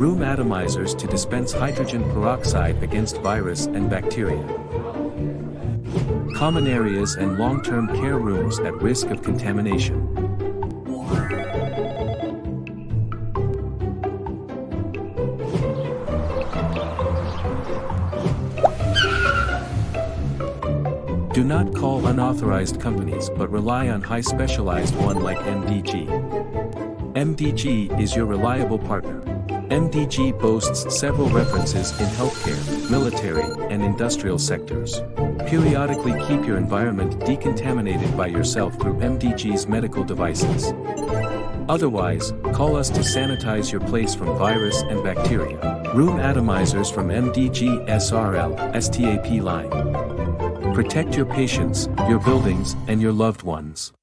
Room atomizers to dispense hydrogen peroxide against virus and bacteria. Common areas and long-term care rooms at risk of contamination. Do not call unauthorized companies but rely on high specialized one like MDG. MDG is your reliable partner. MDG boasts several references in healthcare, military, and industrial sectors. Periodically keep your environment decontaminated by yourself through MDG's medical devices. Otherwise, call us to sanitize your place from virus and bacteria. Room atomizers from MDG SRL STAP line. Protect your patients, your buildings, and your loved ones.